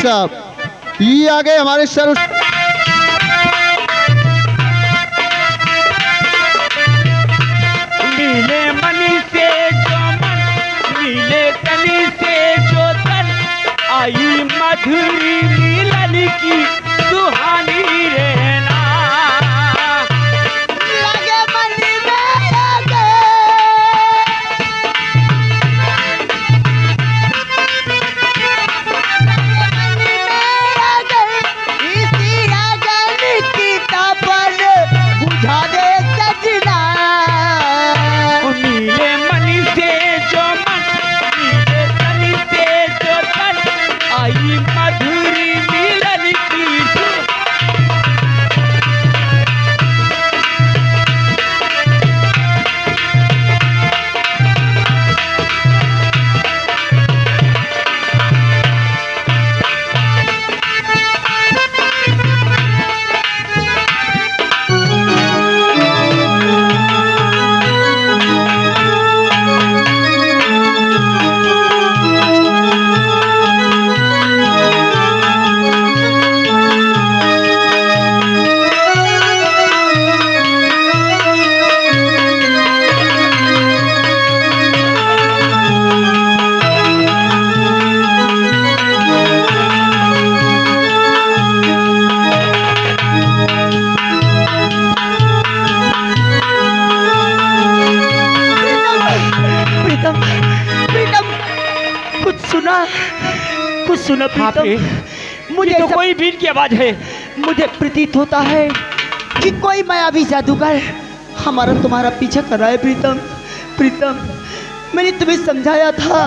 साहब, ये आ गए हमारे सर्व नीले मनी से जो मन, नीले कली से जो तन, आई मधुरी मिलन की सुहानी रहना। लगे मनी मेरा गे, मनी मेरा गे, इसी अगन की तपन बुझा दे सजना। नीले मनी से जो मन, नीले कली से जो तन, आई मधुरी मिलन की प्रीतम, प्रीतम, कुछ सुना प्रीतम। मुझे तो कोई बीट की आवाज है। मुझे प्रतीत होता है कि कोई मायावी जादूगर हमारा तुम्हारा पीछा कर रहा है प्रीतम। प्रीतम, मैंने तुम्हें समझाया था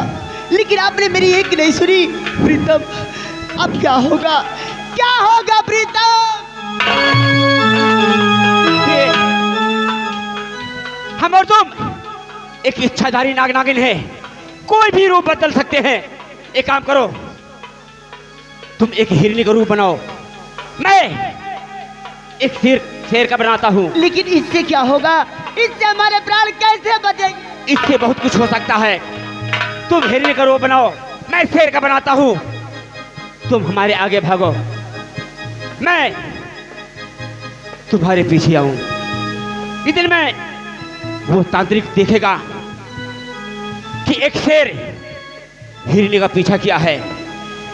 लेकिन आपने मेरी एक नहीं सुनी। प्रीतम, अब क्या होगा, क्या होगा प्रीतम? हम और तुम एक इच्छाधारी नाग नागिन है, कोई भी रूप बदल सकते हैं। एक काम करो, तुम एक हिरनी का रूप बनाओ, मैं एक शेर का बनाता हूँ। लेकिन इससे क्या होगा? इससे हमारे प्राण कैसे बचेंगे? इससे बहुत कुछ हो सकता है। तुम हिरनी का रूप बनाओ, मैं शेर का बनाता हूँ। तुम हमारे आगे भागो, मैं तुम्हारे पीछे आऊं। इतने में वो तांत्रिक देखेगा कि एक शेर हिरनी का पीछा किया है।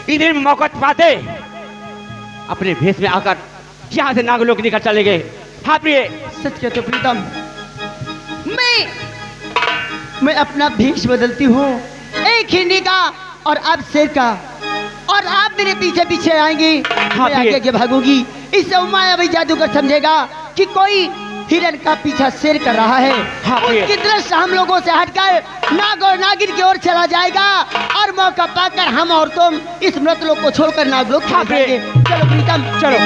इतने में मौका पाते अपने भेष में आकर यहाँ से नागलोक निकल चले गए। हाँ प्रिय, सच कहते हो प्रीतम, मैं अपना भेष बदलती हूँ, एक हिरनी का और अब शेर का, और आप मेरे पीछे पीछे आएंगे। हाँ, मैं आगे आगे भागूंगी। इससे मायावी जादूगर समझेगा कि कोई हिरन का पीछा शेर कर रहा है। हाँ, उसकी दृष्टि हम लोगों से हटकर नाग और नागिन की ओर चला जाएगा और मौका पाकर हम और तुम इस मृत लोक को छोड़कर नागलोक चले जाएंगे। चलो प्रीतम, चलो।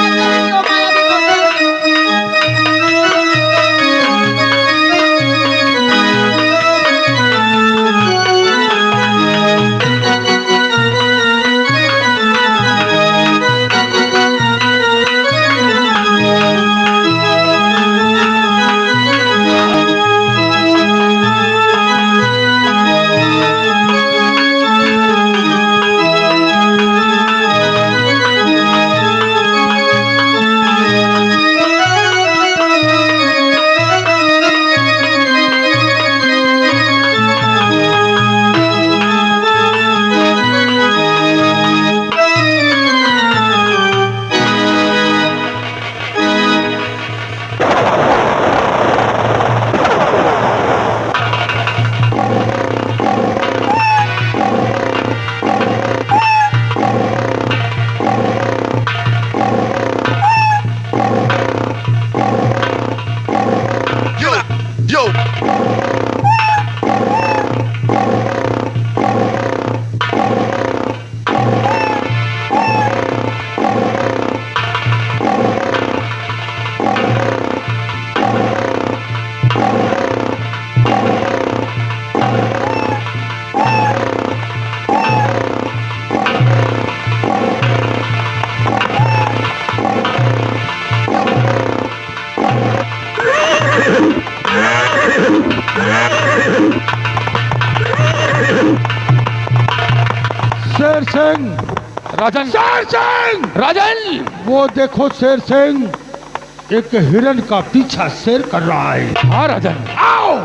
राजन, शेर सिंह! राजन, वो देखो शेर सिंह एक हिरन का पीछा शेर कर रहा है। हाँ राजन, आओ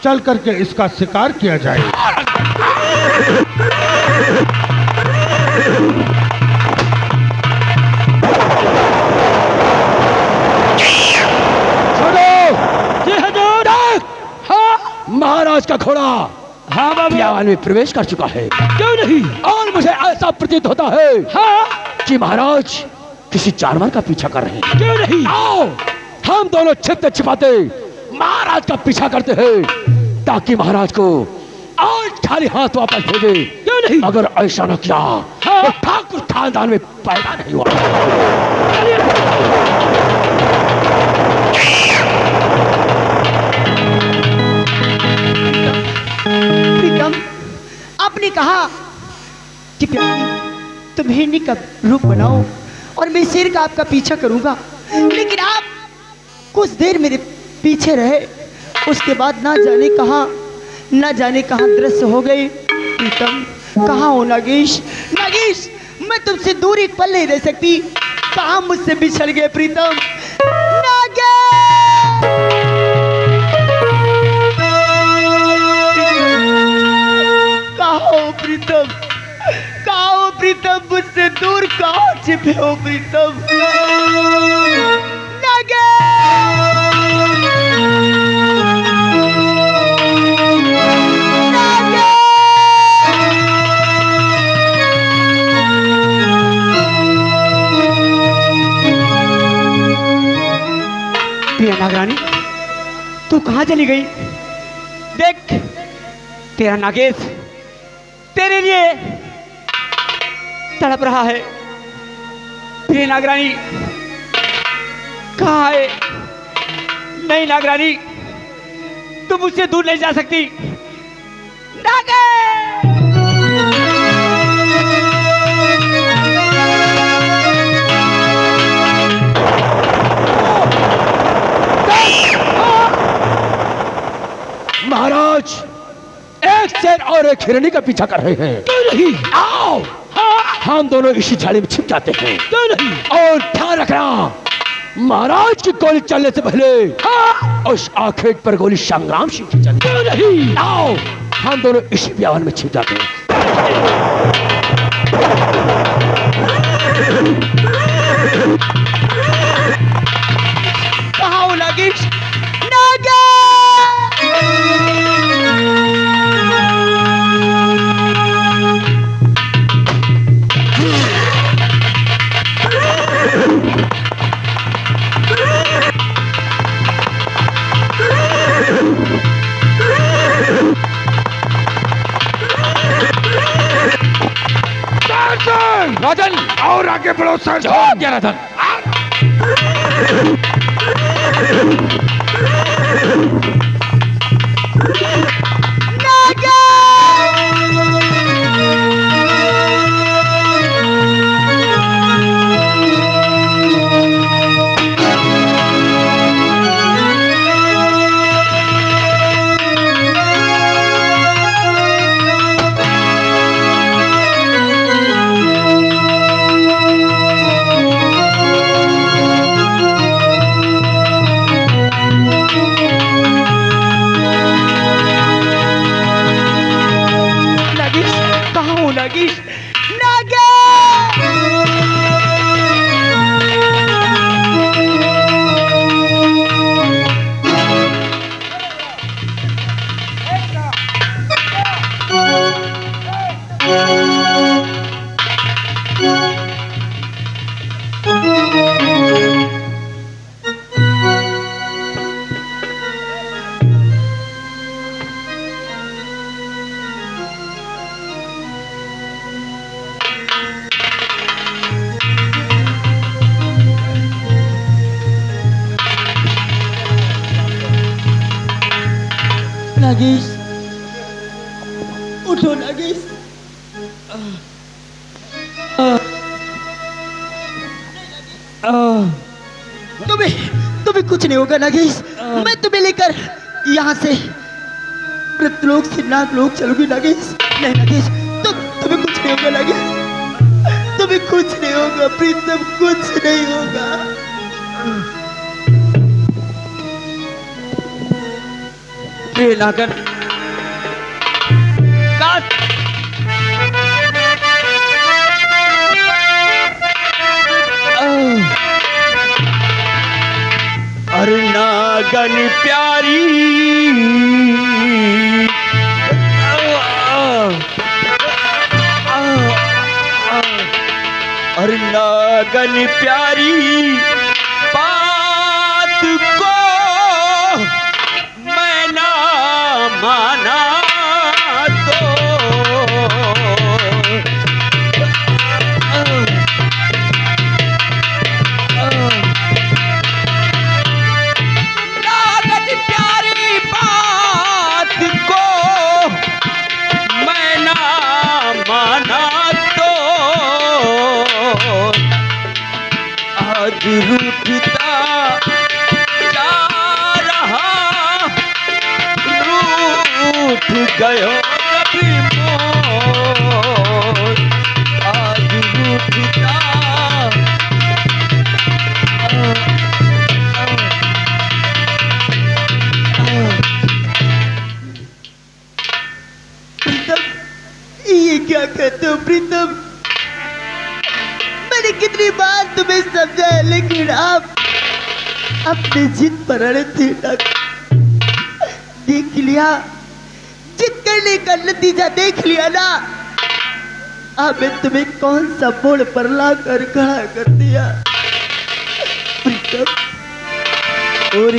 चल करके इसका शिकार किया जाए। महाराज का घोड़ा हाँ बाबू, ब्यावान में प्रवेश कर चुका है। क्यों नहीं? और मुझे ऐसा प्रतीत होता है कि महाराज किसी जानवर का पीछा कर रहे हैं। क्यों नहीं? आओ हम दोनों छिपते छिपाते महाराज का पीछा करते हैं ताकि महाराज को आज खाली हाथ वापस भेजे। क्यों नहीं? अगर ऐसा न किया तो ठाकुर खानदान में पैदा नहीं हुआ। प्रीतम, आपने कहा कि प्यारी तुम हिरनी का रूप बनाओ और मैं शेर का आपका पीछा करूंगा, लेकिन आप कुछ देर मेरे पीछे रहे, उसके बाद ना जाने कहाँ दृश्य हो गए। प्रीतम कहाँ हो नागेश? नागेश, मैं तुमसे दूर एक पल नहीं रह सकती, कहाँ मुझसे बिछड़ गए प्रीतम? प्रीतम कहाँ हो प्रीतम? मुझसे दूर कहाँ छिपे हो प्रीतम? प्रिया नागरानी, तू कहाँ चली गई? देख, तेरा नागेश तेरे लिए तड़प रहा है। प्रिय नागरानी कहाँ है? नहीं नागरानी, तुम मुझसे दूर नहीं जा सकती। महाराज एक शेर और एक हिरनी का पीछा कर रहे हैं। क्यों नहीं? आओ हम दोनों इसी झाड़ी में छिप जाते हैं। क्यों नहीं? और ध्यान रखना, महाराज की गोली चलने से पहले उस आखेट पर गोली संग्राम सिंह की चली। क्यों नहीं? आओ हम दोनों इसी ब्यावन में छिप जाते हैं। कहाँ हो नागेश? राजन और आगे बढ़ो सर। क्या राजन? नागेश, उठो नागेश। तुम्हें कुछ नहीं होगा नागेश। मैं तुम्हें लेकर यहाँ से मृतलोक से नागलोक चलूंगी नागेश। नहीं नागेश, तुम्हें कुछ नहीं होगा नागेश। तुम्हें कुछ नहीं होगा प्रीतम, कुछ नहीं होगा। हे नागन, काश अरे नागन प्यारी, अरे नागन प्यारी बात को मैं ना माना तो नागन प्यारी बात को मैं ना माना तो आज रूठता जा रहा, रूठ गयो कभी मोर, आज रूठता प्रीतम, ये क्या कहते हो प्रीतम? मैंने कितनी बार तुम्हें समझाया लेकिन आप अपनी जिद पर अड़े थे। देख लिया, जिद करने का नतीजा देख लिया ना। अब मैं तुम्हें कौन सा मोड़ पर लाकर खड़ा कर दिया प्रीतम। और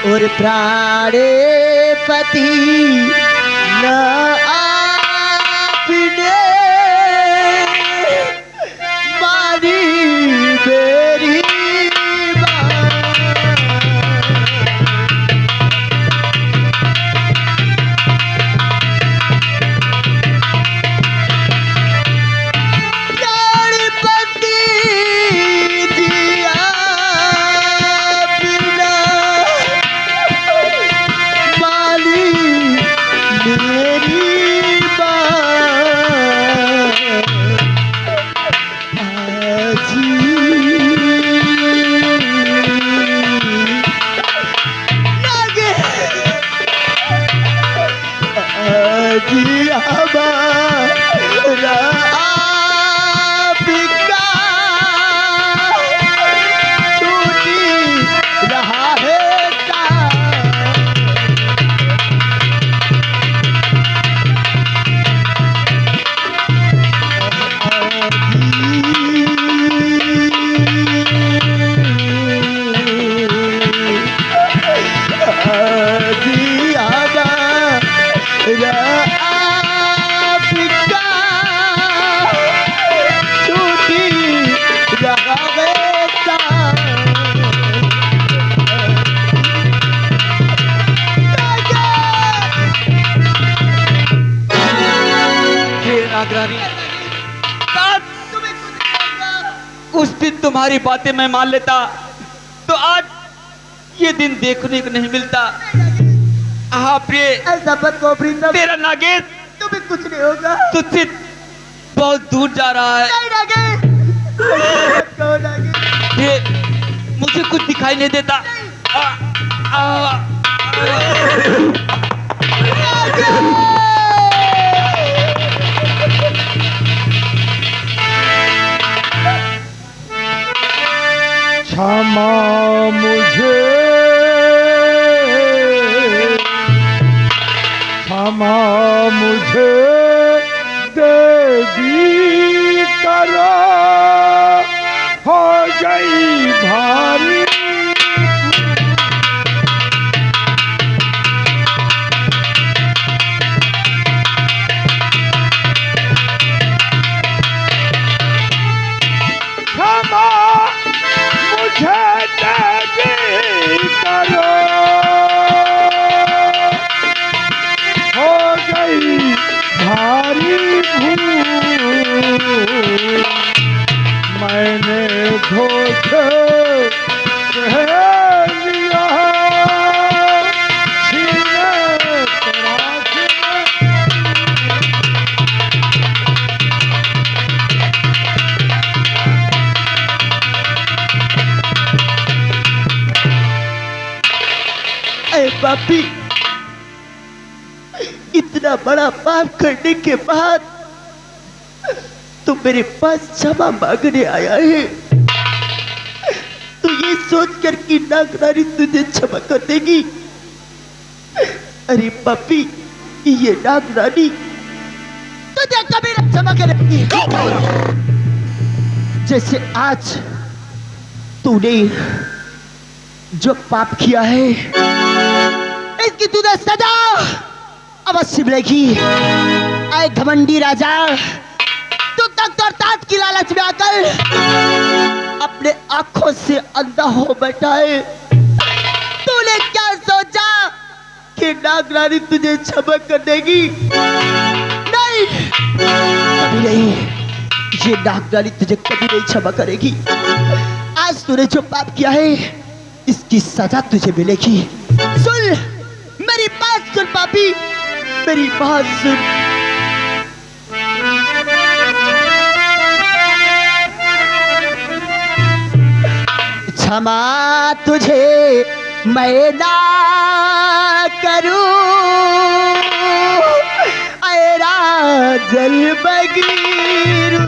और प्राणे पति न आपने मारी मेरी उस दिन तुम्हारी बातें मैं मान लेता तो आज ये दिन देखने को नहीं मिलता। हाँ प्रिय, ऐसा मत कहो प्रीतम, तेरा नागेश तुम्हें कुछ नहीं होगा। तुझसे बहुत दूर जा रहा है। नहीं नागेश, मत कहो नागेश। ये मुझे कुछ दिखाई नहीं देता। क्षमा मुझे, क्षमा मुझे देवी करो, हो गई भारी क्षमा मुझे देवी करो, हो गई भारी भूल। मैंने धोखे कह लिया सीने तराश में। ए पापी, इतना बड़ा पाप करने के बाद तू मेरे पास क्षमा मांगने आया है। तू ये सोच कर कि नागरानी तुझे क्षमा कर देगी। अरे पापी, ये नागरानी तुझे कभी न क्षमा करेगी। जैसे आज तूने जो पाप किया है, इसकी तुझे सजा अवश्य मिलेगी। आए घमंडी राजा, तू तख्त और ताज की लालच में आकर अपने आंखों से अंधा हो बैठा है। तूने क्या सोचा कि नागरानी तुझे क्षमा कर देगी? नहीं, कभी नहीं। ये नागरानी तुझे कभी नहीं क्षमा करेगी। आज तूने जो पाप किया है, इसकी सजा तुझे मिलेगी। सुन, मेरी बात सुन पापी, मेरी बात सुन। क्षमा तुझे मैं ना करूं, ऐरा जल बगीरू।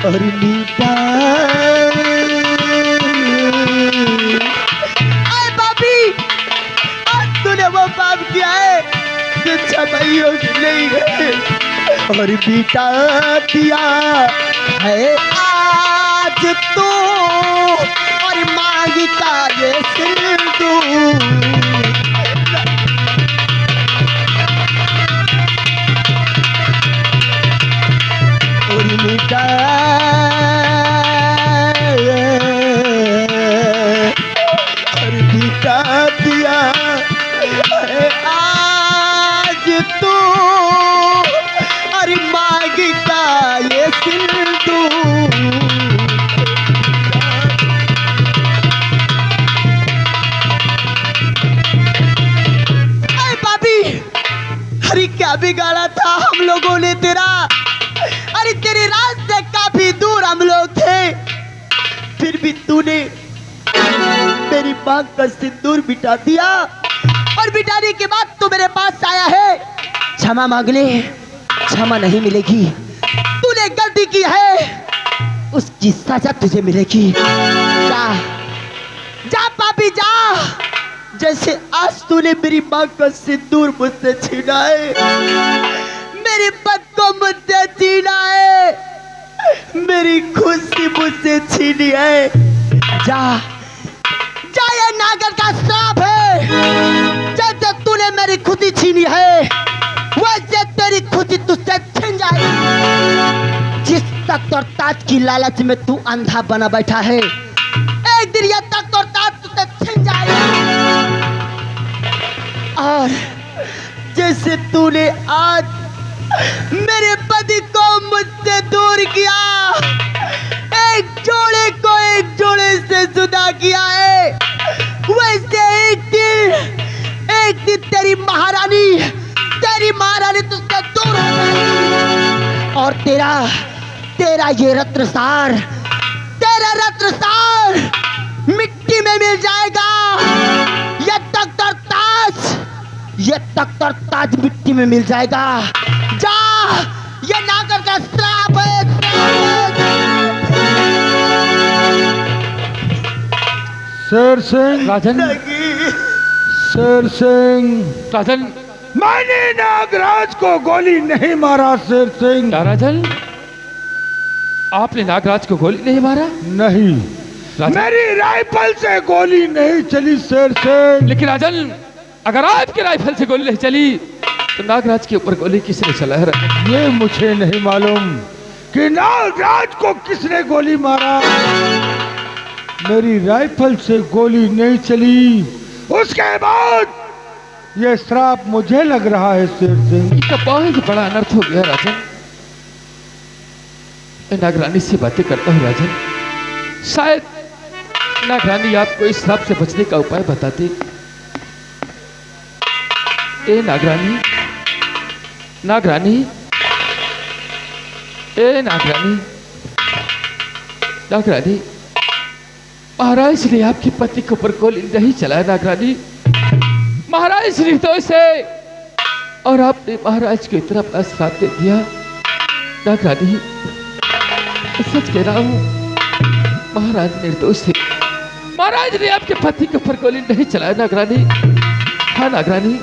और मीठा पापी, आज तूने वो पाप किया है जो क्षमाइयों की नहीं है। और मीठा दिया है आज तू, और मांगता ये सिंदूर। और बिता दिया है आज तू, और मांगता ये सिंदूर। अरे पापी, अरे क्या बिगाड़ा था हम लोगों ने तेरा? अरे तेरे रास्ते काफी दूर हम लोग थे, फिर भी तूने मेरी मांग का सिंदूर मिटा दिया। और मिटाने के बाद तू मेरे पास आया है। क्षमा मांग ले, क्षमा नहीं मिलेगी। तूने गलती की है, उसकी सजा तुझे मिलेगी। जा जा पापी जा। जैसे आज तूने मेरी मांग का सिंदूर मुझसे छीना है, मेरी पद को मुझसे छीना है, मेरी खुशी मुझसे छीनी है। जा जा, ये नागर का श्राप है। जैसे तूने मेरी खुशी छीनी है, वैसे तेरी खुशी तुझसे छीन जाएगी। जिस तख्त और ताज की लालच में तू अंधा बना बैठा है, एक दिन यह तख्त और ताज तुझसे छीन जाएगा। और जैसे तूने आज मेरे पति को मुझसे दूर किया, एक जोड़े को एक जोड़े से जुदा किया है, वैसे एक दिन तेरी महारानी तुझसे दूर हो जाएगी। और तेरा ये रत्नसार मिट्टी में मिल जाएगा। ये तख्त और ताज मिट्टी में मिल जाएगा। जा, ये नागर का श्राप है। शेर सिंह, राजन, शेर सिंह, राजन, मैंने नागराज को गोली नहीं मारा। शेर सिंह, क्या राजन, आपने नागराज को गोली नहीं मारा? नहीं, राजन, मेरी राइफल से गोली नहीं चली। शेर सिंह, लेकिन राजन, अगर आपकी राइफल से गोली नहीं चली तो नागराज के ऊपर गोली किसने चलाया राजन? ये मुझे नहीं मालूम कि नागराज को किसने गोली मारा। मेरी राइफल से गोली नहीं चली, उसके बाद ये श्राप मुझे लग रहा है शेर सिंह। इसका बहुत बड़ा अनर्थ हो गया राजन। मैं नागरानी से बातें करता हूँ राजन, शायद नागरानी आपको इस श्राप से बचने का उपाय बताते। ए नागरानी, नागरानी, ए नागरानी, नागरानी, महाराज ने आपकी पति के ऊपर गोली नहीं चलाया नागरानी। महाराज निर्दोष है और आपने महाराज को इतना बड़ा श्राप दे दिया। नागरानी, सच कह रहा हूं, महाराज निर्दोष थे। महाराज ने आपके पति के ऊपर गोली नहीं चलाया नागरानी। हाँ नागरानी।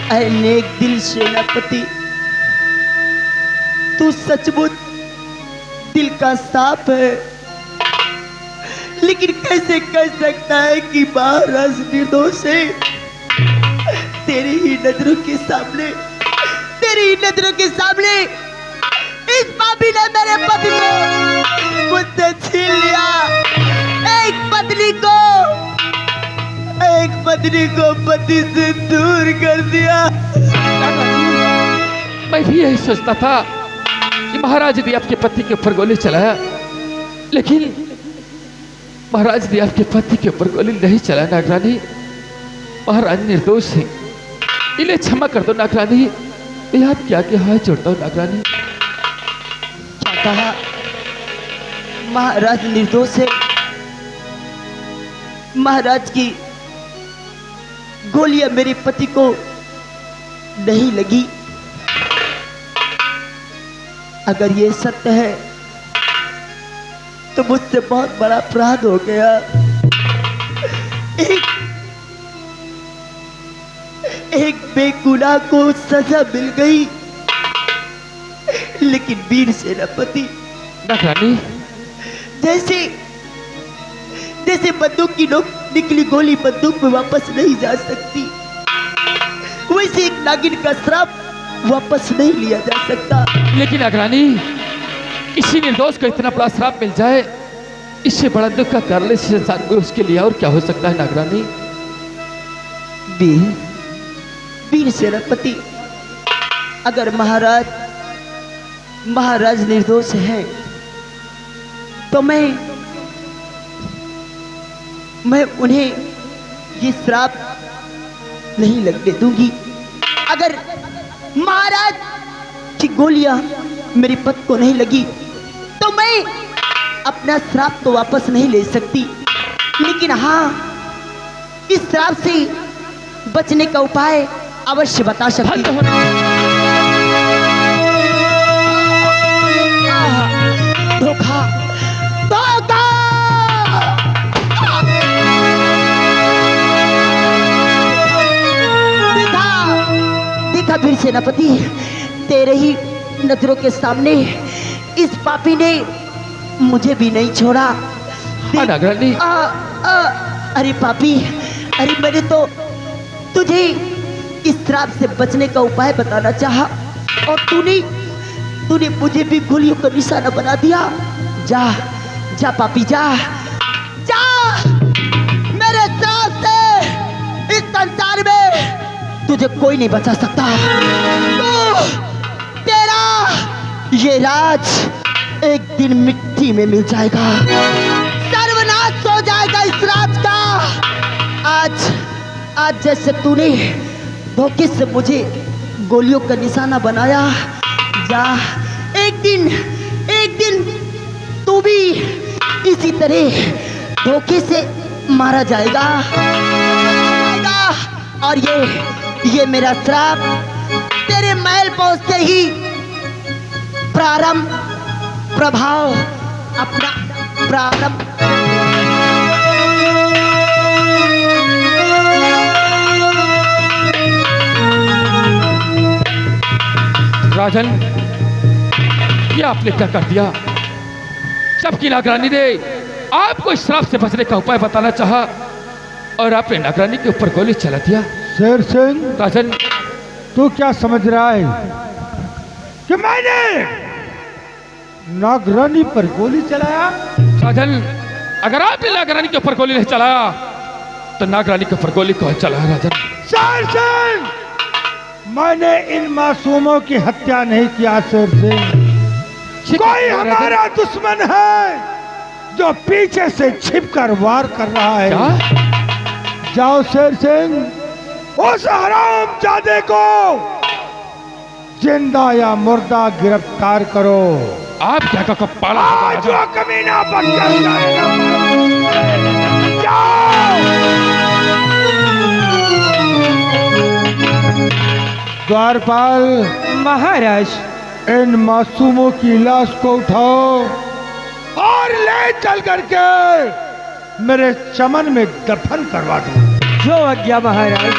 ऐ नेक दिल सेनापति, तू सचमुच दिल का साफ है, लेकिन कैसे कह सकता है कि महाराज निर्दोष है? तेरी ही नजरों के सामने, तेरी ही नजरों के सामने इस पापी ने मेरे पति को मुझसे छीन लिया। एक पत्नी को पति से दूर कर दिया। मैं भी यही सोचता था कि महाराज ने आपके पति के ऊपर गोली चलाया, लेकिन महाराज ने आपके पति के ऊपर गोली नहीं चलाया नागरानी। महाराज निर्दोष है, इन्हें क्षमा कर दो नागरानी। मैं आपके आगे हाथ जोड़ता हूँ नागरानी। क्या कहा? महाराज निर्दोष है? महाराज की गोलियां मेरे पति को नहीं लगी। अगर ये सत्य है तो मुझसे बहुत बड़ा अपराध हो गया। एक बेगुनाह को सजा मिल गई, लेकिन वीर सेनापति, नागरानी, जैसे बंदूक की नोक निकली गोली बंदूक में वापस नहीं जा सकती, वैसे एक नागिन का श्राप वापस नहीं लिया जा सकता। लेकिन नागरानी, किसी निर्दोष को इतना बड़ा श्राप मिल जाए, इससे बड़ा दुख का कारण इस संसार में उसके लिए और क्या हो सकता है नागरानी? वीर सेनापति, अगर महाराज निर्दोष है तो मैं उन्हें ये श्राप नहीं लगने दूंगी। अगर महाराज की गोलियां मेरी पत्नी को नहीं लगी तो मैं अपना श्राप तो वापस नहीं ले सकती, लेकिन हाँ, इस श्राप से बचने का उपाय अवश्य बता सकती हूँ। धोखा, धोखा! देखा वीर सेनापति, तेरे ही नजरों के सामने इस पापी ने मुझे भी नहीं छोड़ा। नागरानी, अरे पापी, अरे मैंने तो तुझे इस श्राप से बचने का उपाय बताना चाहा और तूने मुझे भी गोलियों का निशाना बना दिया। जा पापी, जा मेरे श्राप से इस संसार में तुझे कोई नहीं बचा सकता। तेरा ये राज एक दिन मिट्टी में मिल जाएगा, सर्वनाश हो जाएगा इस राज का। आज जैसे तूने धोखे से मुझे गोलियों का निशाना बनाया, जा एक दिन तू भी इसी तरह धोखे से मारा जाएगा। और ये मेरा श्राप तेरे महल पहुंचते ही प्रभाव अपना प्रारंभ। राजन, ये आपने क्या कर दिया? जबकि नागरानी ने आपको इस श्राप से बचने का उपाय बताना चाहा, और आपने नागरानी के ऊपर गोली चला दिया। शेर सिंह, राजन, तू क्या समझ रहा है कि मैंने नागरानी पर गोली चलाया? राजन, अगर आपने नागरानी के ऊपर गोली नहीं चलाया तो नागरानी के ऊपर गोली कौन चलाया? राजन, शेर सिंह, मैंने इन मासूमों की हत्या नहीं किया। शेर सिंह, कोई हमारा दुश्मन है जो पीछे से छिपकर वार कर रहा है। क्या? जाओ शेर सिंह, उस हरामजादे को जिंदा या मुर्दा गिरफ्तार करो। आप क्या का पाला? आज जो कमीना बचकर जाएगा, जाओ। द्वारपाल महाराज, इन मासूमों की लाश को उठाओ और ले चल करके मेरे चमन में दफन करवा दो। जो आज्ञा महाराज।